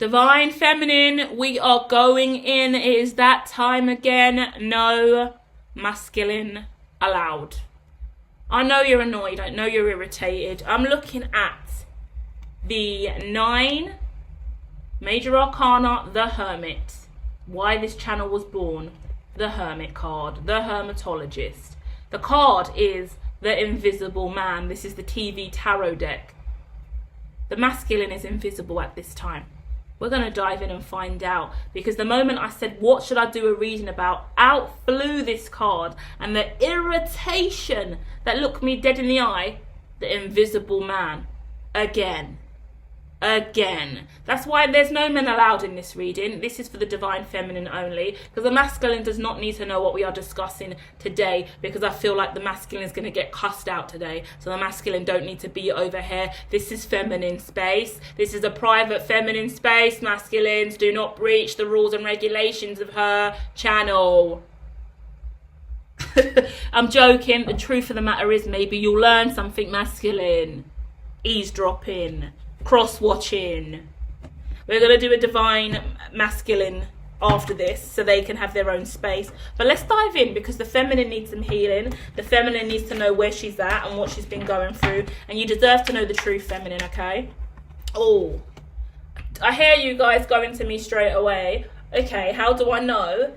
Divine Feminine, we are going in. It is that time again. No masculine allowed. I know you're annoyed. I know you're irritated. I'm looking at the 9 Major Arcana, the Hermit. Why this channel was born. The Hermit card. The Hermitologist. The card is the Invisible Man. This is the TV tarot deck. The masculine is invisible at this time. We're going to dive in and find out, because the moment I said, what should I do a reading about, out flew this card, and the irritation that looked me dead in the eye, the Invisible Man. Again. That's why there's no men allowed in this reading. This is for the Divine Feminine only, because the masculine does not need to know what we are discussing today, because I feel like the masculine is going to get cussed out today. So the masculine don't need to be over here. This is feminine space. This is a private feminine space. Masculines, do not breach the rules and regulations of her channel. I'm joking. The truth of the matter is, maybe you'll learn something masculine. Eavesdropping. Cross-watching. We're going to do a divine masculine after this, so they can have their own space. But let's dive in, because the feminine needs some healing. The feminine needs to know where she's at and what she's been going through. And you deserve to know the true feminine, okay? Oh, I hear you guys going to me straight away. Okay, how do I know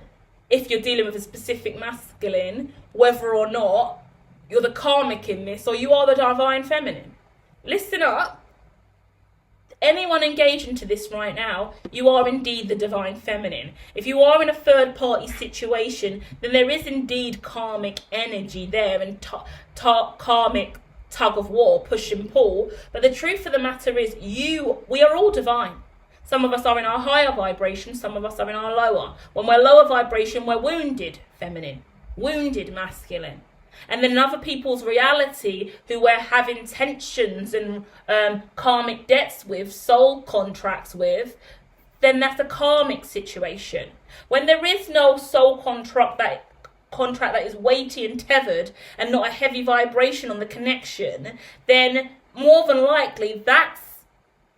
if you're dealing with a specific masculine, whether or not you're the karmic in this or you are the divine feminine? Listen up. Anyone engaging to this right now, you are indeed the divine feminine. If you are in a third party situation, then there is indeed karmic energy there, and karmic tug of war, push and pull. But the truth of the matter is, we are all divine. Some of us are in our higher vibration, some of us are in our lower. When we're lower vibration, we're wounded feminine, wounded masculine. And then in other people's reality, who we're having tensions and karmic debts with, soul contracts with, then that's a karmic situation. When there is no soul contract that is weighty and tethered and not a heavy vibration on the connection, then more than likely that's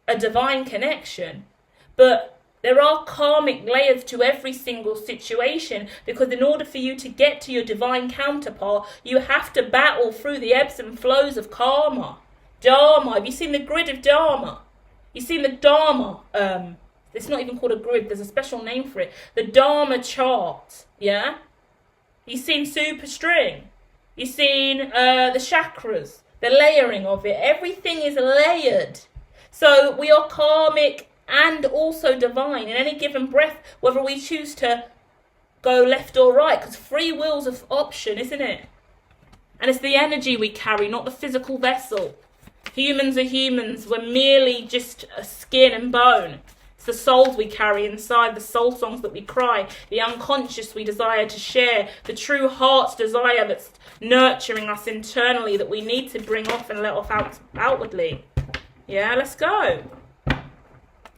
a divine connection. But there are karmic layers to every single situation, because in order for you to get to your divine counterpart, you have to battle through the ebbs and flows of karma. Dharma. Have you seen the grid of Dharma? You've seen the Dharma. It's not even called a grid. There's a special name for it. The Dharma chart. Yeah? You've seen superstring. You've seen the chakras. The layering of it. Everything is layered. So we are karmic and also divine in any given breath, whether we choose to go left or right, because free will's an option, isn't it? And it's the energy we carry, not the physical vessel. Humans are humans. We're merely just a skin and bone. It's the souls we carry inside, the soul songs that we cry, the unconscious we desire to share, the true heart's desire that's nurturing us internally, that we need to bring off and let off outwardly. Yeah, let's go.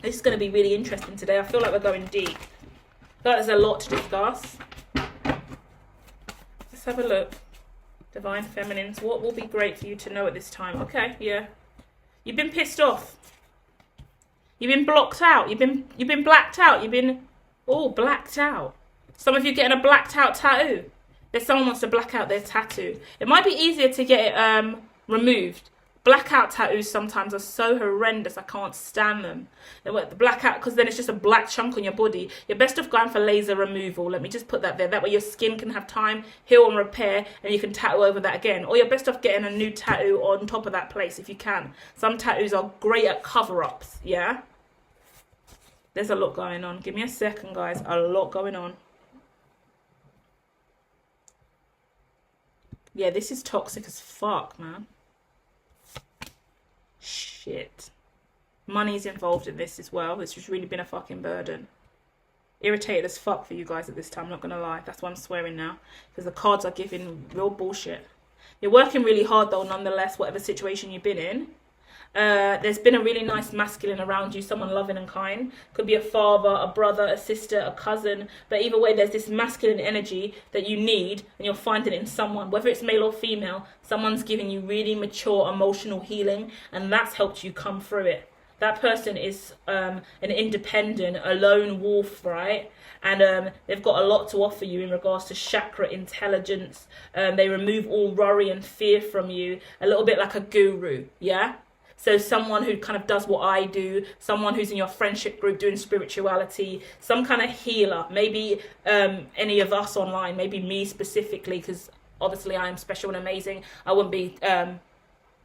This is going to be really interesting today. I feel like we're going deep. There's a lot to discuss. Let's have a look. Divine Feminines. What will be great for you to know at this time? Okay, yeah. You've been pissed off. You've been blocked out. You've been blacked out. You've been blacked out. Some of you getting a blacked out tattoo. There's someone wants to black out their tattoo. It might be easier to get it removed. Blackout tattoos sometimes are so horrendous, I can't stand them. The blackout, because then it's just a black chunk on your body. You're best off going for laser removal. Let me just put that there. That way your skin can have time, heal and repair, and you can tattoo over that again. Or you're best off getting a new tattoo on top of that place if you can. Some tattoos are great at cover-ups, yeah? There's a lot going on. Give me a second, guys. A lot going on. Yeah, this is toxic as fuck, man. Shit. Money's involved in this as well. This has really been a fucking burden. Irritated as fuck for you guys at this time, not gonna lie. That's why I'm swearing now, because the cards are giving real bullshit. You're working really hard though, nonetheless, whatever situation you've been in. There's been a really nice masculine around you, someone loving and kind. Could be a father, a brother, a sister, a cousin. But either way, there's this masculine energy that you need, and you're finding it in someone. Whether it's male or female, someone's giving you really mature emotional healing, and that's helped you come through it. That person is an independent, a lone wolf, right? And they've got a lot to offer you in regards to chakra intelligence. They remove all worry and fear from you, a little bit like a guru, yeah? So someone who kind of does what I do, someone who's in your friendship group doing spirituality, some kind of healer, maybe any of us online, maybe me specifically, because obviously I am special and amazing. I wouldn't be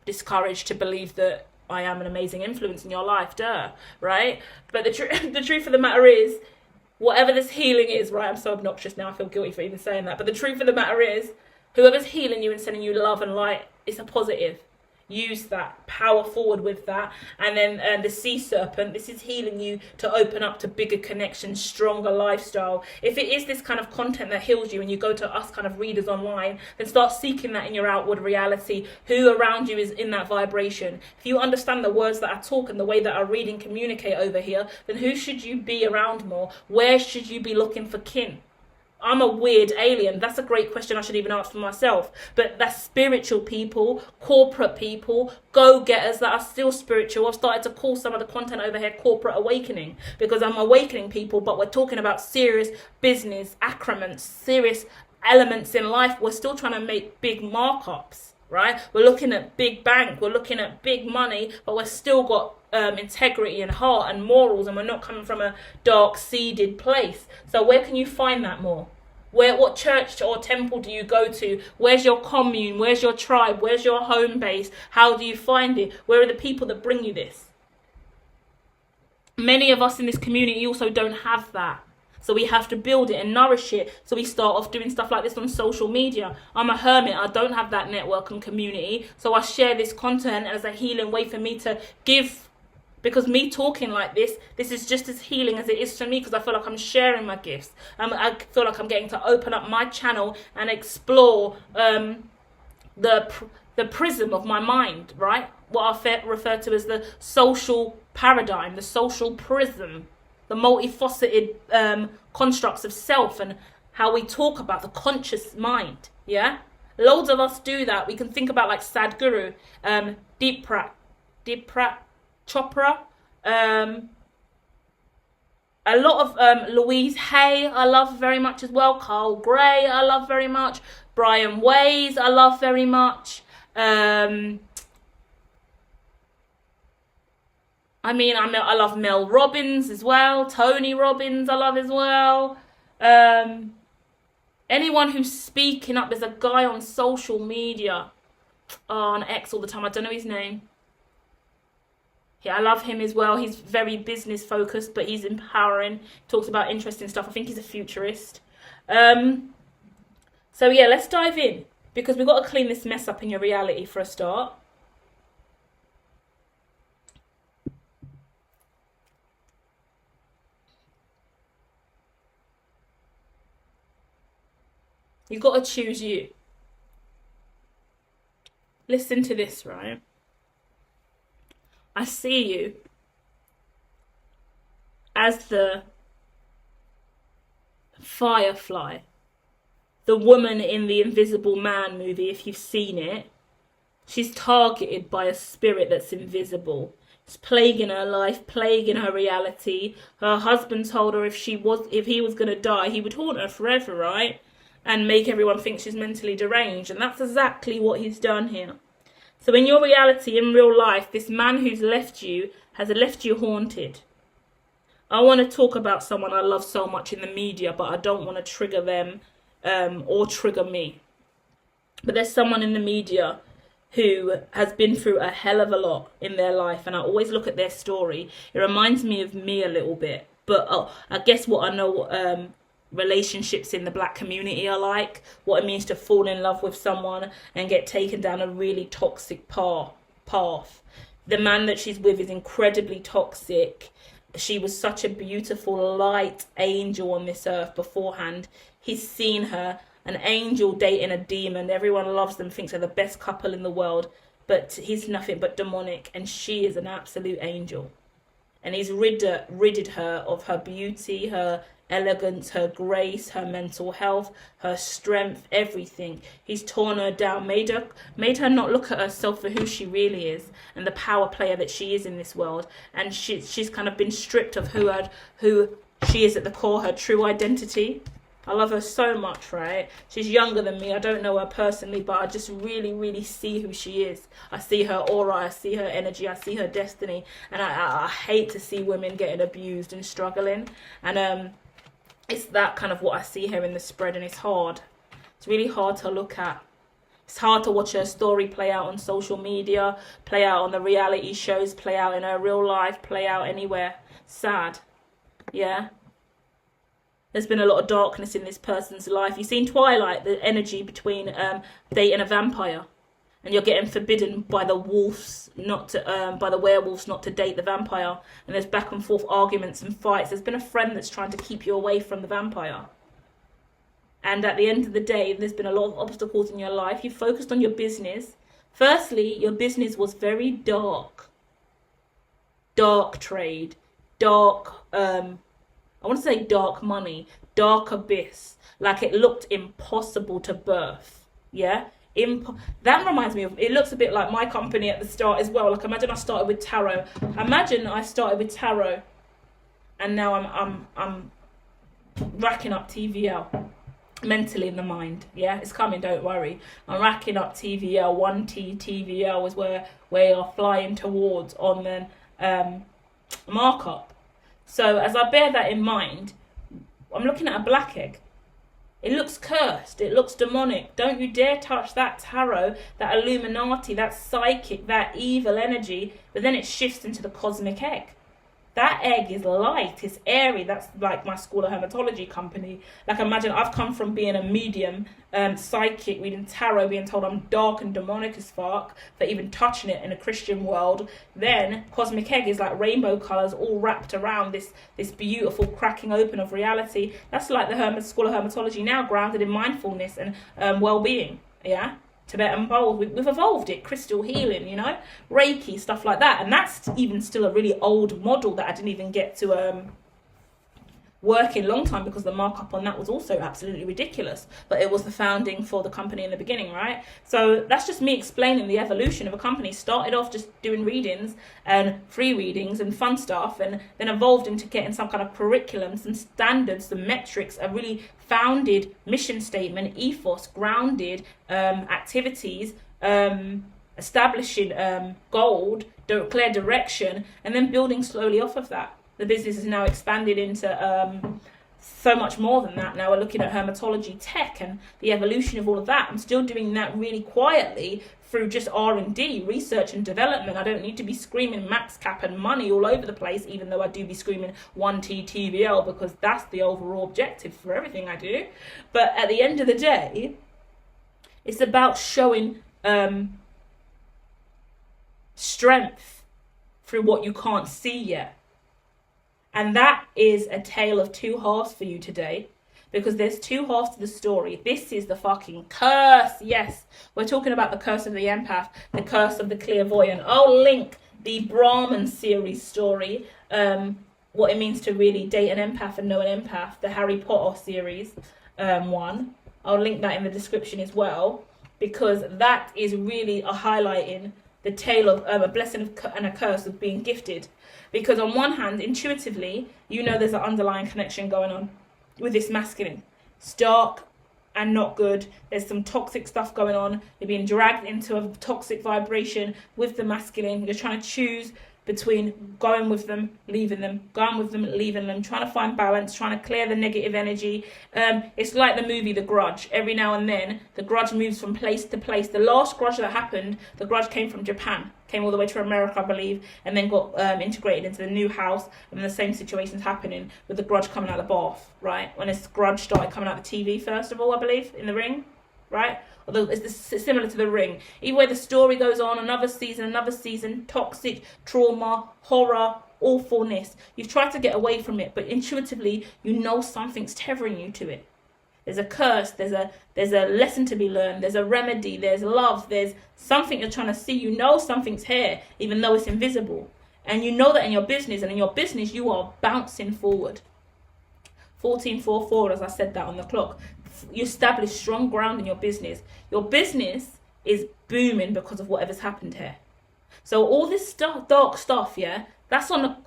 discouraged to believe that I am an amazing influence in your life, right? But the truth of the matter is, whatever this healing is, right? I'm so obnoxious now, I feel guilty for even saying that. But the truth of the matter is, whoever's healing you and sending you love and light is a positive. Use that, power forward with that. And then the sea serpent, this is healing you to open up to bigger connections, stronger lifestyle. If it is this kind of content that heals you and you go to us kind of readers online, then start seeking that in your outward reality. Who around you is in that vibration? If you understand the words that I talk and the way that I read and communicate over here, then who should you be around more? Where should you be looking for kin? I'm a weird alien. That's a great question I should even ask for myself. But that's spiritual people, corporate people, go-getters that are still spiritual. I've started to call some of the content over here corporate awakening, because I'm awakening people, but we're talking about serious business accrements, serious elements in life. We're still trying to make big markups, right? We're looking at big bank, we're looking at big money, but we're still got integrity and heart and morals, and we're not coming from a dark seeded place. So where can you find that more? What church or temple do you go to? Where's your commune? Where's your tribe? Where's your home base? How do you find it? Where are the people that bring you this? Many of us in this community also don't have that. So we have to build it and nourish it. So we start off doing stuff like this on social media. I'm a hermit. I don't have that network and community. So I share this content as a healing way for me to give. Because me talking like this is just as healing as it is for me, because I feel like I'm sharing my gifts. I feel like I'm getting to open up my channel and explore the prism of my mind, right? What I refer to as the social paradigm, the social prism, the multifaceted constructs of self, and how we talk about the conscious mind, yeah? Loads of us do that. We can think about like Sadhguru, Deepak Chopra, a lot of Louise Hay I love very much as well. Carl Gray I love very much. Brian Weiss I love very much. I love Mel Robbins as well. Tony Robbins I love as well. Anyone who's speaking up. There's a guy on social media, on X all the time. I don't know his name. Yeah, I love him as well. He's very business focused, but he's empowering. Talks about interesting stuff. I think he's a futurist. So yeah, let's dive in, because we've got to clean this mess up in your reality for a start. You've got to choose you. Listen to this, right? I see you as the Firefly, the woman in the Invisible Man movie, if you've seen it. She's targeted by a spirit that's invisible. It's plaguing her life, plaguing her reality. Her husband told her if he was going to die, he would haunt her forever, right? And make everyone think she's mentally deranged. And that's exactly what he's done here. So in your reality, in real life, this man who's left you has left you haunted. I want to talk about someone I love so much in the media, but I don't want to trigger them or trigger me. But there's someone in the media who has been through a hell of a lot in their life, and I always look at their story. It reminds me of me a little bit. But I guess what I know relationships in the black community are like, what it means to fall in love with someone and get taken down a really toxic path. The man that she's with is incredibly toxic. She was such a beautiful light angel on this earth beforehand. He's seen her, an angel dating a demon. Everyone loves them, thinks they're the best couple in the world, but he's nothing but demonic, and she is an absolute angel. And he's ridded her of her beauty, her elegance, her grace, her mental health, her strength, everything. He's torn her down, made her not look at herself for who she really is and the power player that she is in this world. And she's kind of been stripped of who she is at the core, her true identity. I love her so much, right? She's younger than me. I don't know her personally, but I just really, really see who she is. I see her aura, I see her energy, I see her destiny. And I hate to see women getting abused and struggling. And it's that kind of what I see here in the spread, and it's hard. It's really hard to look at. It's hard to watch her story play out on social media, play out on the reality shows, play out in her real life, play out anywhere. Sad. Yeah? There's been a lot of darkness in this person's life. You've seen Twilight, the energy between dating a vampire, and you're getting forbidden by the wolves by the werewolves not to date the vampire. And there's back and forth arguments and fights. There's been a friend that's trying to keep you away from the vampire. And at the end of the day, there's been a lot of obstacles in your life. You focused on your business. Firstly, your business was very dark. Dark trade. Dark, I want to say dark money, dark abyss. Like it looked impossible to birth. Yeah? That reminds me of, it looks a bit like my company at the start as well. Like imagine I started with tarot. Imagine I started with tarot and now I'm racking up TVL. Mentally in the mind. Yeah? It's coming, don't worry. I'm racking up TVL. 1T TVL is where you're flying towards on the markup. So as I bear that in mind, I'm looking at a black egg. It looks cursed. It looks demonic. Don't you dare touch that tarot, that Illuminati, that psychic, that evil energy. But then it shifts into the cosmic egg. That egg is light. It's airy. That's like my School of Hermitology company. Like imagine I've come from being a medium, psychic, reading tarot, being told I'm dark and demonic as fuck for even touching it in a Christian world. Then cosmic egg is like rainbow colours all wrapped around this beautiful cracking open of reality. That's like the School of Hermitology now, grounded in mindfulness and well-being. Yeah. Tibetan bowls, we've evolved it, crystal healing, you know, Reiki, stuff like that. And that's even still a really old model that I didn't even get to work in a long time because the markup on that was also absolutely ridiculous. But it was the founding for the company in the beginning, right? So that's just me explaining the evolution of a company. Started off just doing readings and free readings and fun stuff, and then evolved into getting some kind of curriculum, some standards, some metrics, a really founded mission statement, ethos, grounded activities, establishing gold, clear direction, and then building slowly off of that. The business is now expanded into so much more than that. Now we're looking at hermitology tech and the evolution of all of that. I'm still doing that really quietly through just R&D, research and development. I don't need to be screaming max cap and money all over the place, even though I do be screaming 1T TVL because that's the overall objective for everything I do. But at the end of the day, it's about showing strength through what you can't see yet. And that is a tale of two halves for you today, because there's two halves to the story. This is the fucking curse. Yes, we're talking about the curse of the empath, the curse of the clairvoyant. I'll link the Brahman series story, what it means to really date an empath and know an empath, the Harry Potter series one. I'll link that in the description as well, because that is really a highlighting the tale of a blessing and a curse of being gifted. Because on one hand, intuitively, you know there's an underlying connection going on with this masculine. It's dark and not good. There's some toxic stuff going on. You're being dragged into a toxic vibration with the masculine. You're trying to choose between going with them, leaving them, going with them, leaving them, trying to find balance, trying to clear the negative energy. It's like the movie The Grudge. Every now and then, the grudge moves from place to place. The last grudge that happened, the grudge came from Japan, came all the way to America, I believe, and then got integrated into the new house, and the same situation's happening with the grudge coming out of the bath, right? When this grudge started coming out of the TV, first of all, I believe, in the ring, right? Although it's similar to The Ring. Either way, the story goes on, another season, toxic, trauma, horror, awfulness. You've tried to get away from it, but intuitively, you know something's tethering you to it. There's a curse, there's a lesson to be learned, there's a remedy, there's love, there's something you're trying to see. You know something's here, even though it's invisible. And you know that in your business, and in your business, you are bouncing forward. 1444, as I said that on the clock. You establish strong ground in your business. Your business is booming because of whatever's happened here. So all this stuff, dark stuff, yeah, that's on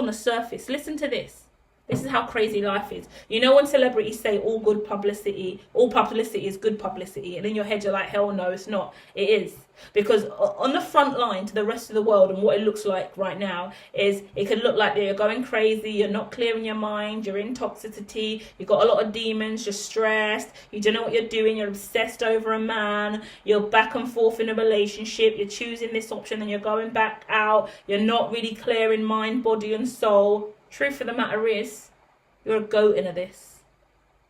the surface. Listen to this. This is how crazy life is. You know when celebrities say all publicity is good publicity, and in your head you're like, hell no, it's not. It is. Because on the front line to the rest of the world, and what it looks like right now is, it can look like that you're going crazy, you're not clear in your mind, you're in toxicity, you've got a lot of demons, you're stressed, you don't know what you're doing, you're obsessed over a man, you're back and forth in a relationship, you're choosing this option and you're going back out, you're not really clear in mind, body and soul. Truth of the matter is, you're a goat into this.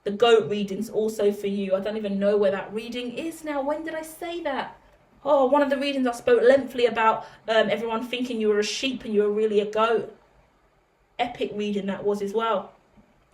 The goat reading's also for you. I don't even know where that reading is now. When did I say that? Oh, one of the readings I spoke lengthily about everyone thinking you were a sheep and you were really a goat. Epic reading that was as well.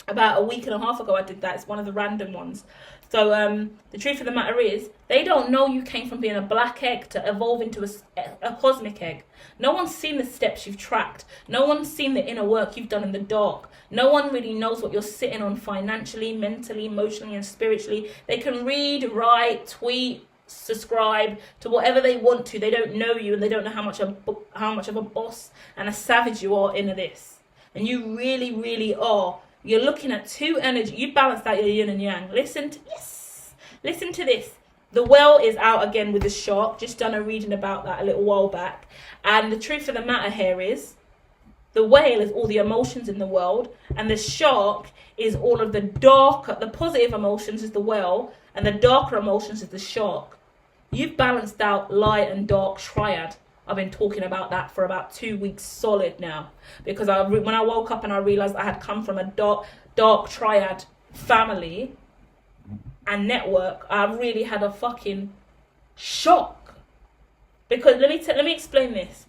About a week and a half ago I did that. It's one of the random ones. So the truth of the matter is, they don't know you came from being a black egg to evolve into a cosmic egg. No one's seen the steps you've tracked. No one's seen the inner work you've done in the dark. No one really knows what you're sitting on financially, mentally, emotionally, and spiritually. They can read, write, tweet, subscribe to whatever they want to. They don't know you, and they don't know how much of a boss and a savage you are into this. And you really, really are. You're looking at two energy. You balanced out your yin and yang. Listen to this. The well is out again with the shark. Just done a reading about that a little while back. And the truth of the matter here is, the whale is all the emotions in the world, and the shark is all of the positive emotions is the whale, and the darker emotions is the shark. You've balanced out light and dark triad. I've been talking about that for about 2 weeks solid now, because when I woke up and I realized I had come from a dark triad family and network, I really had a fucking shock. Because let me explain this.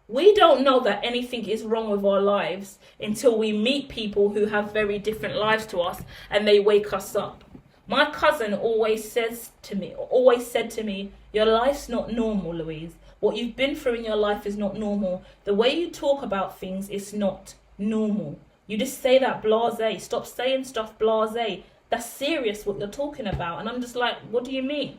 We don't know that anything is wrong with our lives until we meet people who have very different lives to us and they wake us up. My cousin always said to me, your life's not normal, Louise. What you've been through in your life is not normal. The way you talk about things is not normal. You just say that blasé. Stop saying stuff blasé. That's serious what you're talking about. And I'm just like, what do you mean?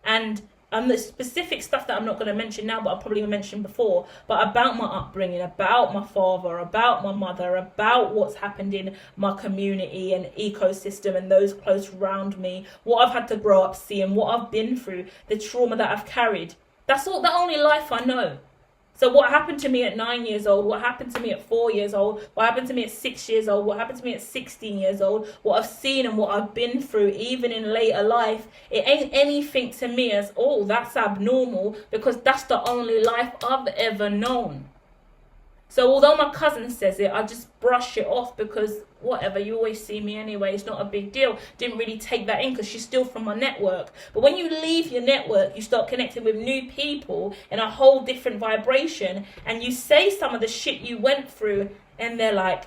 And the specific stuff that I'm not going to mention now, but I'll probably mention before, but about my upbringing, about my father, about my mother, about what's happened in my community and ecosystem and those close around me, what I've had to grow up seeing, what I've been through, the trauma that I've carried. That's all, the only life I know. So what happened to me at 9 years old, what happened to me at 4 years old, what happened to me at 6 years old, what happened to me at 16 years old, what I've seen and what I've been through, even in later life, it ain't anything to me as, oh, that's abnormal, because that's the only life I've ever known. So although my cousin says it, I just brush it off because whatever, you always see me anyway, it's not a big deal. Didn't really take that in because she's still from my network. But when you leave your network, you start connecting with new people in a whole different vibration, and you say some of the shit you went through and they're like,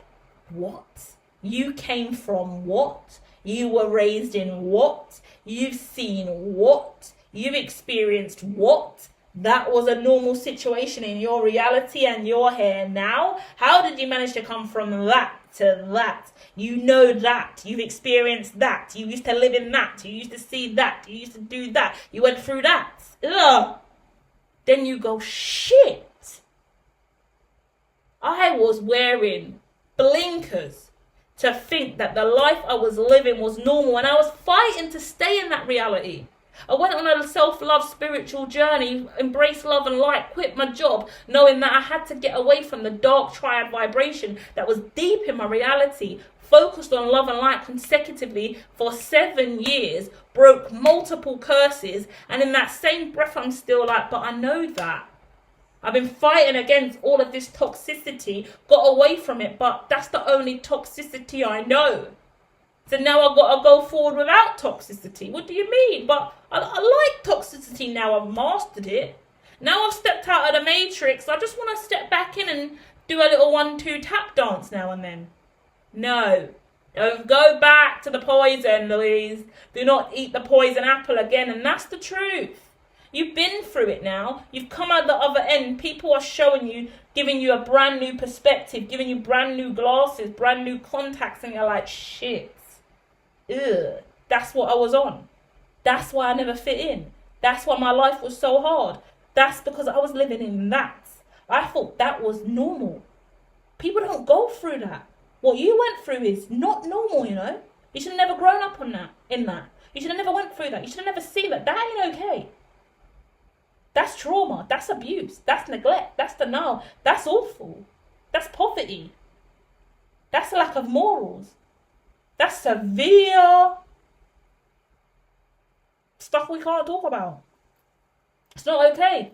what? You came from what? You were raised in what? You've seen what? You've experienced what? That was a normal situation in your reality and you're here now. How did you manage to come from that to that? You know that. You've experienced that. You used to live in that. You used to see that. You used to do that. You went through that. Ugh. Then you go, shit. I was wearing blinkers to think that the life I was living was normal, and I was fighting to stay in that reality. I went on a self-love spiritual journey, embraced love and light, quit my job, knowing that I had to get away from the dark triad vibration that was deep in my reality, focused on love and light consecutively for 7 years, broke multiple curses, and in that same breath I'm still like, but I know that. I've been fighting against all of this toxicity, got away from it, but that's the only toxicity I know. So now I've got to go forward without toxicity. What do you mean? But I like toxicity now. I've mastered it. Now I've stepped out of the matrix. I just want to step back in and do a little 1-2 tap dance now and then. No. Don't go back to the poison, Louise. Do not eat the poison apple again. And that's the truth. You've been through it now. You've come out the other end. People are showing you, giving you a brand new perspective, giving you brand new glasses, brand new contacts, and you're like, shit. Ugh. That's what I was on. That's why I never fit in. That's why my life was so hard. That's because I was living in that. I thought that was normal. People don't go through that. What you went through is not normal, you know. You should have never grown up in that. You should have never went through that. You should have never seen that. That ain't okay. That's trauma. That's abuse. That's neglect. That's denial. That's awful. That's poverty. That's a lack of morals. That's severe stuff we can't talk about. It's not okay.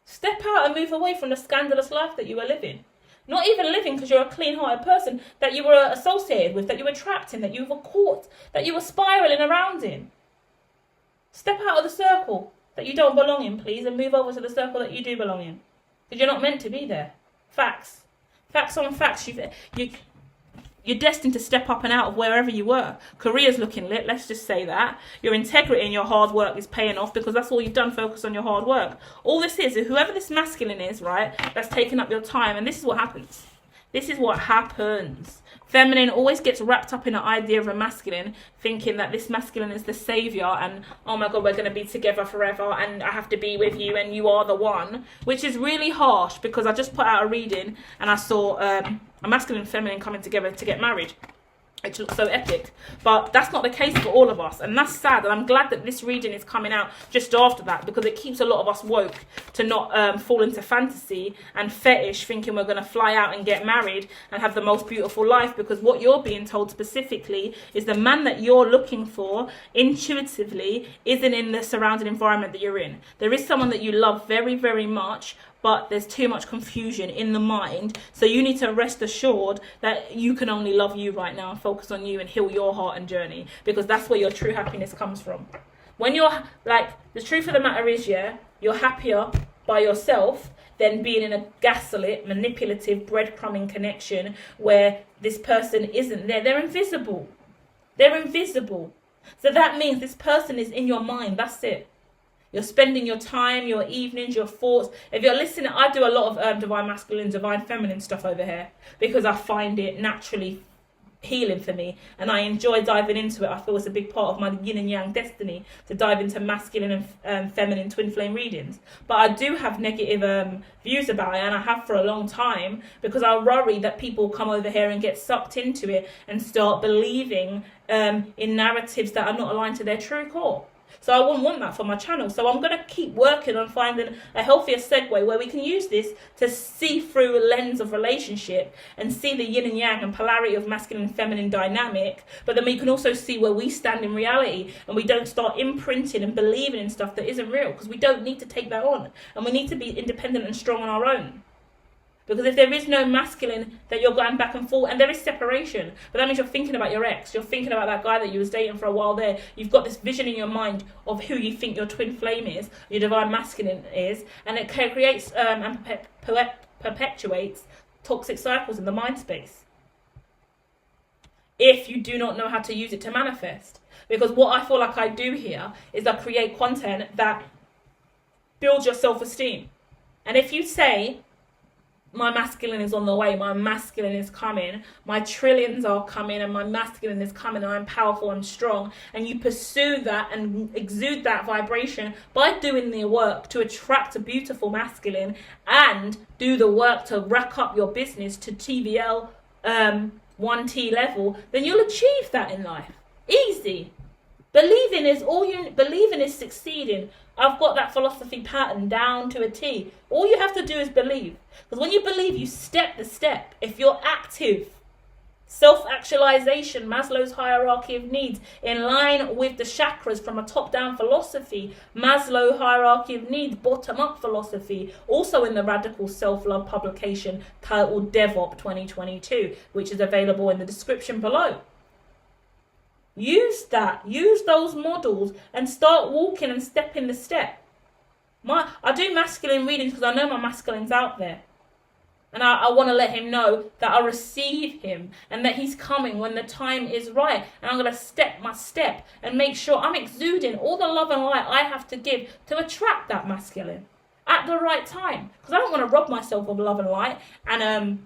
Step out and move away from the scandalous life that you were living. Not even living because you're a clean-hearted person that you were associated with, that you were trapped in, that you were caught, that you were spiraling around in. Step out of the circle that you don't belong in, please, and move over to the circle that you do belong in. Because you're not meant to be there. Facts. Facts on facts. You're destined to step up and out of wherever you were. Career's looking lit, let's just say that. Your integrity and your hard work is paying off because that's all you've done, focus on your hard work. All this is, whoever this masculine is, right, that's taking up your time, and this is what happens. This is what happens. Feminine always gets wrapped up in the idea of a masculine, thinking that this masculine is the savior and, oh my God, we're going to be together forever and I have to be with you and you are the one, which is really harsh because I just put out a reading and I saw a masculine and feminine coming together to get married. It looks so epic, but that's not the case for all of us, and that's sad. And I'm glad that this reading is coming out just after that because it keeps a lot of us woke to not fall into fantasy and fetish, thinking we're going to fly out and get married and have the most beautiful life. Because what you're being told specifically is the man that you're looking for intuitively isn't in the surrounding environment that you're in. There is someone that you love very, very much, but there's too much confusion in the mind. So you need to rest assured that you can only love you right now and focus on you and heal your heart and journey, because that's where your true happiness comes from. When you're like, the truth of the matter is, yeah, you're happier by yourself than being in a gaslit, manipulative, breadcrumbing connection where this person isn't there. They're invisible. They're invisible. So that means this person is in your mind. That's it. You're spending your time, your evenings, your thoughts. If you're listening, I do a lot of divine masculine, divine feminine stuff over here because I find it naturally healing for me and I enjoy diving into it. I feel it's a big part of my yin and yang destiny to dive into masculine and feminine twin flame readings. But I do have negative views about it, and I have for a long time, because I worry that people come over here and get sucked into it and start believing in narratives that are not aligned to their true core. So I wouldn't want that for my channel. So I'm going to keep working on finding a healthier segue where we can use this to see through a lens of relationship and see the yin and yang and polarity of masculine and feminine dynamic. But then we can also see where we stand in reality, and we don't start imprinting and believing in stuff that isn't real, because we don't need to take that on. And we need to be independent and strong on our own. Because if there is no masculine, that you're going back and forth, and there is separation, but that means you're thinking about your ex, you're thinking about that guy that you was dating for a while there, you've got this vision in your mind of who you think your twin flame is, your divine masculine is, and it creates and perpetuates toxic cycles in the mind space. If you do not know how to use it to manifest. Because what I feel like I do here is I create content that builds your self-esteem. And if you say, my masculine is on the way, my masculine is coming, my trillions are coming, and my masculine is coming, and I'm powerful and strong, and you pursue that and exude that vibration by doing the work to attract a beautiful masculine and do the work to rack up your business to TVL 1T level, then you'll achieve that in life. Easy. Believing is succeeding. I've got that philosophy pattern down to a T. All you have to do is believe. Because when you believe, you step the step. If you're active, self-actualization, Maslow's hierarchy of needs, in line with the chakras from a top-down philosophy, Maslow hierarchy of needs, bottom-up philosophy, also in the Radical Self-Love publication titled DevOps 2022, which is available in the description below. Use that. Use those models and start walking and stepping the step. I do masculine readings because I know my masculine's out there. And I want to let him know that I receive him and that he's coming when the time is right. And I'm going to step my step and make sure I'm exuding all the love and light I have to give to attract that masculine at the right time. Because I don't want to rob myself of love and light and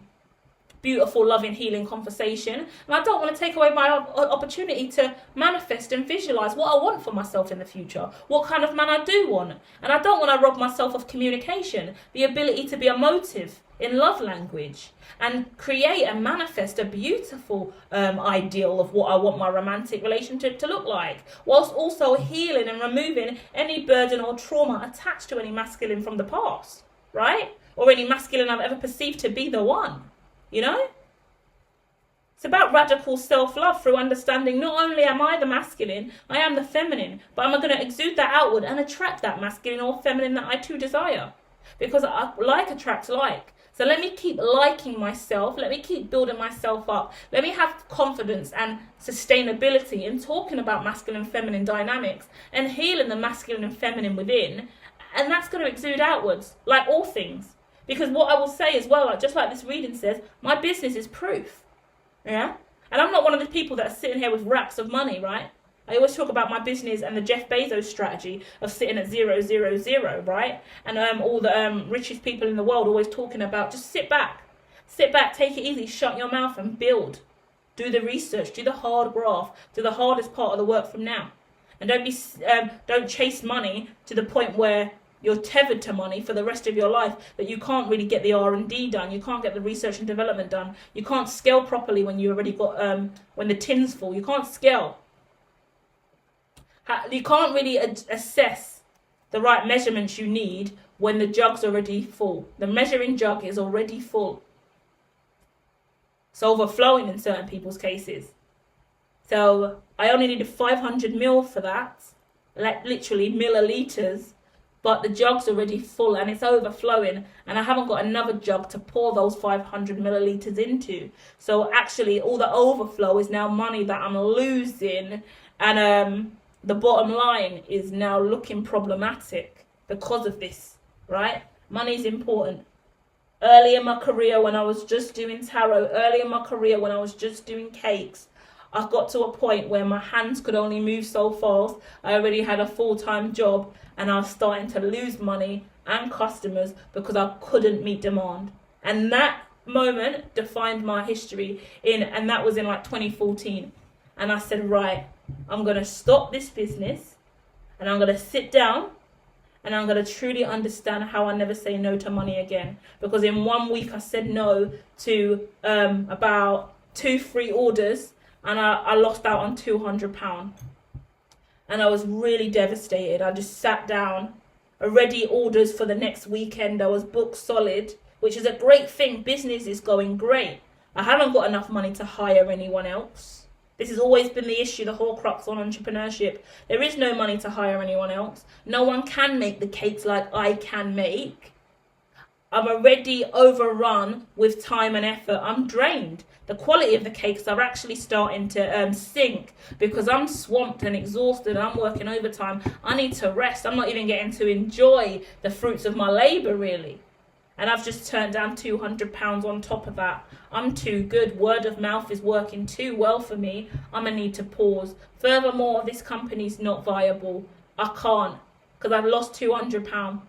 beautiful, loving, healing conversation. And I don't want to take away my opportunity to manifest and visualize what I want for myself in the future, what kind of man I do want. And I don't want to rob myself of communication, the ability to be emotive in love language and create and manifest a beautiful ideal of what I want my romantic relationship to look like, whilst also healing and removing any burden or trauma attached to any masculine from the past, right? Or any masculine I've ever perceived to be the one. You know? It's about radical self-love through understanding not only am I the masculine, I am the feminine, but I'm going to exude that outward and attract that masculine or feminine that I too desire. Because like attracts like. So let me keep liking myself, let me keep building myself up, let me have confidence and sustainability in talking about masculine and feminine dynamics and healing the masculine and feminine within, and that's going to exude outwards, like all things. Because what I will say as well, like just like this reading says, my business is proof. Yeah? And I'm not one of the people that are sitting here with racks of money, right? I always talk about my business and the Jeff Bezos strategy of sitting at 000, right? And all the richest people in the world always talking about just sit back, take it easy, shut your mouth and build. Do the research, do the hard graft, do the hardest part of the work from now. And don't chase money to the point where you're tethered to money for the rest of your life, that you can't really get the R&D done, you can't get the research and development done, you can't scale properly when you already got when the tin's full, you can't scale. You can't really assess the right measurements you need when the jug's already full. The measuring jug is already full. It's overflowing in certain people's cases. So I only needed 500 mil for that, like literally milliliters. But the jug's already full and it's overflowing, and I haven't got another jug to pour those 500 milliliters into. So actually all the overflow is now money that I'm losing, and the bottom line is now looking problematic because of this, right? Money is important. Early in my career when I was just doing tarot, early in my career when I was just doing cakes, I got to a point where my hands could only move so fast. I already had a full-time job and I was starting to lose money and customers because I couldn't meet demand. And that moment defined my history and that was in like 2014. And I said, right, I'm going to stop this business and I'm going to sit down and I'm going to truly understand how I never say no to money again. Because in 1 week I said no to about 2-3 orders, and I lost out on £200. And I was really devastated. I just sat down, already orders for the next weekend. I was booked solid, which is a great thing. Business is going great. I haven't got enough money to hire anyone else. This has always been the issue, the whole crux on entrepreneurship. There is no money to hire anyone else. No one can make the cakes like I can make. I'm already overrun with time and effort. I'm drained. The quality of the cakes are actually starting to sink because I'm swamped and exhausted. I'm working overtime. I need to rest. I'm not even getting to enjoy the fruits of my labour, really. And I've just turned down £200 on top of that. I'm too good. Word of mouth is working too well for me. I'm going to need to pause. Furthermore, this company's not viable. I can't because I've lost £200.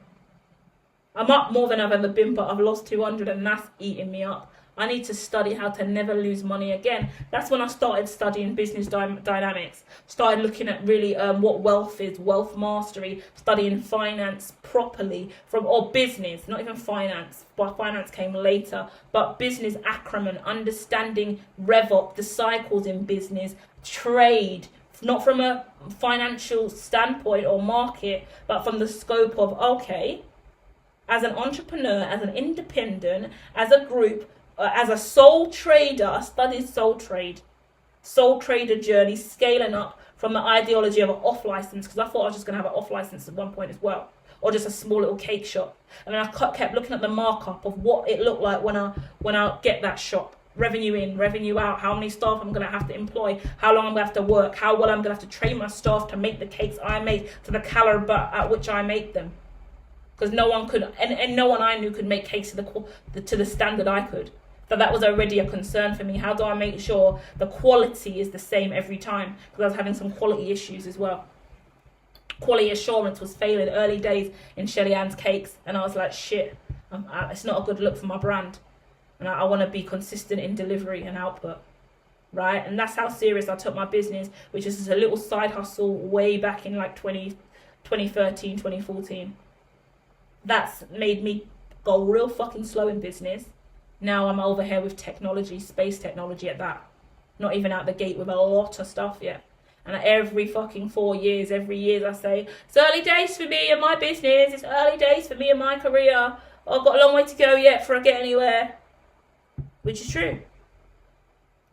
I'm up more than I've ever been, but I've lost 200 and that's eating me up. I need to study how to never lose money again. That's when I started studying business dynamics. Started looking at really what wealth is, wealth mastery, studying finance properly or business, not even finance. But finance came later. But business acumen, understanding RevOp, the cycles in business, trade, not from a financial standpoint or market, but from the scope of, okay, as an entrepreneur, as an independent, as a group, as a sole trader, I studied soul trader journey, scaling up from the ideology of an off license, because I thought I was just going to have an off license at one point as well, or just a small little cake shop. And then I kept looking at the markup of what it looked like when I get that shop. Revenue in, revenue out, how many staff I'm going to have to employ, how long I'm going to have to work, how well I'm going to have to train my staff to make the cakes I make to the caliber at which I make them. because no one could, and no one I knew could make cakes to the standard I could. So that was already a concern for me. How do I make sure the quality is the same every time? Because I was having some quality issues as well. Quality assurance was failing early days in Shelly Ann's cakes, and I was like, shit, it's not a good look for my brand, and I want to be consistent in delivery and output, right? And that's how serious I took my business, which is just a little side hustle way back in like 2013, 2014. That's made me go real fucking slow in business. Now I'm over here with technology, space technology at that. Not even out the gate with a lot of stuff yet. And every fucking 4 years, every year I say, it's early days for me and my business. It's early days for me and my career. I've got a long way to go yet before I get anywhere. Which is true.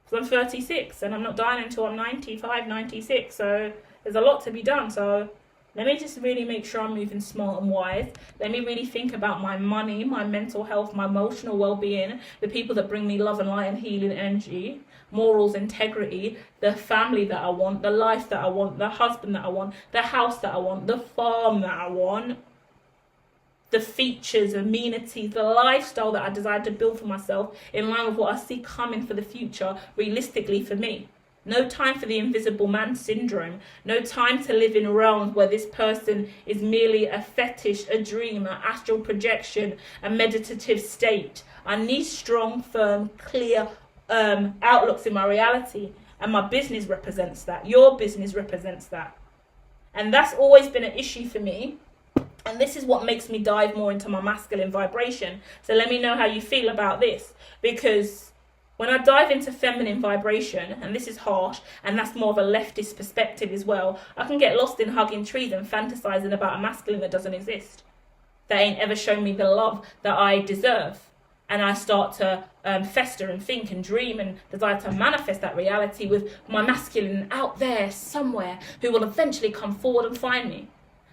Because I'm 36 and I'm not dying until I'm 95, 96. So there's a lot to be done. So let me just really make sure I'm moving smart and wise. Let me really think about my money, my mental health, my emotional well-being, the people that bring me love and light and healing energy, morals, integrity, the family that I want, the life that I want, the husband that I want, the house that I want, the farm that I want, the features, amenities, the lifestyle that I desire to build for myself in line with what I see coming for the future realistically for me. No time for the invisible man syndrome. No time to live in realms where this person is merely a fetish, a dream, an astral projection, a meditative state. I need strong, firm, clear outlooks in my reality. And my business represents that. Your business represents that. And that's always been an issue for me. And this is what makes me dive more into my masculine vibration. So let me know how you feel about this. Because when I dive into feminine vibration, and this is harsh, and that's more of a leftist perspective as well, I can get lost in hugging trees and fantasizing about a masculine that doesn't exist, that ain't ever shown me the love that I deserve. And I start to fester and think and dream and desire to manifest that reality with my masculine out there somewhere who will eventually come forward and find me.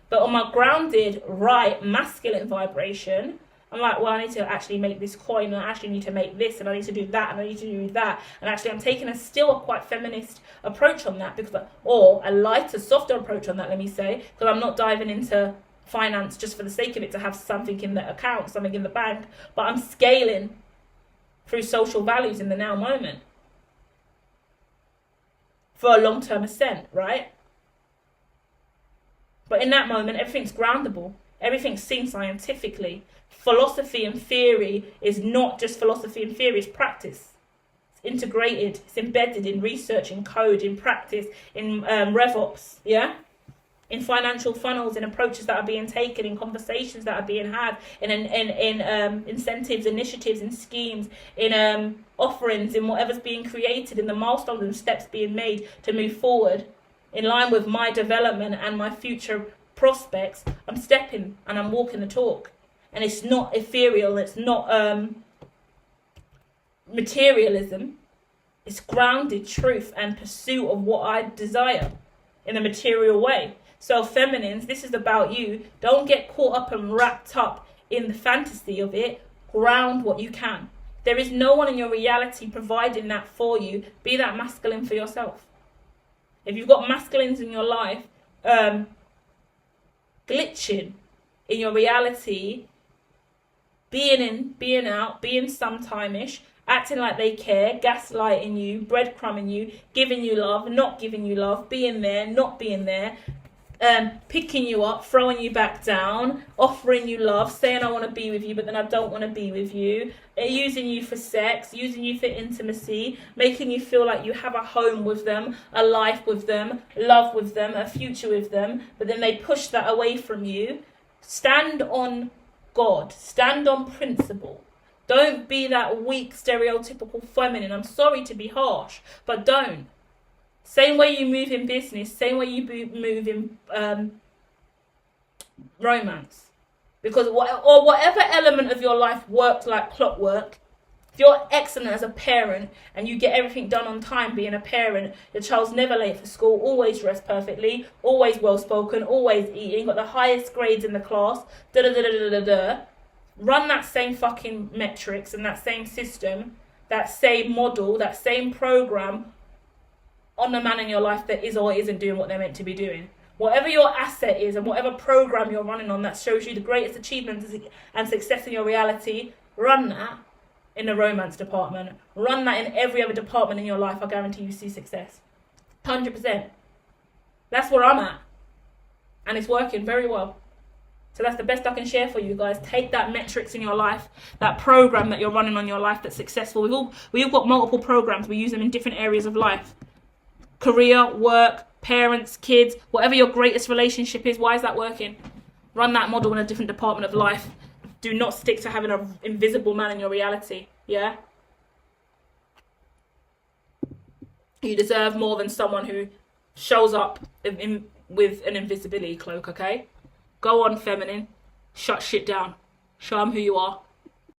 But on my grounded, right, masculine vibration, I'm like, well, I need to actually make this coin, and I actually need to make this, and I need to do that, and I need to do that. And actually, I'm taking a quite feminist approach on that, or a lighter, softer approach on that, let me say, because I'm not diving into finance just for the sake of it to have something in the account, something in the bank, but I'm scaling through social values in the now moment for a long-term ascent, right? But in that moment, everything's groundable. Everything's seen scientifically. Philosophy and theory is not just philosophy and theory, it's practice. It's integrated, it's embedded in research, in code, in practice, in RevOps, yeah? In financial funnels, in approaches that are being taken, in conversations that are being had, in incentives, initiatives, in schemes, in offerings, in whatever's being created, in the milestones and steps being made to move forward in line with my development and my future prospects. I'm stepping and I'm walking the talk. And it's not ethereal, it's not materialism. It's grounded truth and pursuit of what I desire in a material way. So feminines, this is about you. Don't get caught up and wrapped up in the fantasy of it. Ground what you can. There is no one in your reality providing that for you. Be that masculine for yourself. If you've got masculines in your life glitching in your reality, being in, being out, being sometime-ish, acting like they care, gaslighting you, breadcrumbing you, giving you love, not giving you love, being there, not being there, picking you up, throwing you back down, offering you love, saying I want to be with you, but then I don't want to be with you, using you for sex, using you for intimacy, making you feel like you have a home with them, a life with them, love with them, a future with them, but then they push that away from you. Stand on God, stand on principle. Don't be that weak, stereotypical feminine. I'm sorry to be harsh, but don't. Same way you move in business, same way you move in romance. Because whatever element of your life works like clockwork, if you're excellent as a parent and you get everything done on time being a parent, your child's never late for school, always dressed perfectly, always well-spoken, always eating, got the highest grades in the class, run that same fucking metrics and that same system, that same model, that same program on the man in your life that is or isn't doing what they're meant to be doing. Whatever your asset is and whatever program you're running on that shows you the greatest achievements and success in your reality, run that in the romance department. Run that in every other department in your life. I guarantee you see success. 100%. That's where I'm at. And it's working very well. So that's the best I can share for you guys. Take that metrics in your life, that program that you're running on your life that's successful. We've all got multiple programs. We use them in different areas of life. Career, work, parents, kids, whatever your greatest relationship is. Why is that working? Run that model in a different department of life. Do not stick to having an invisible man in your reality. Yeah? You deserve more than someone who shows up with an invisibility cloak, okay? Go on, feminine. Shut shit down. Show them who you are.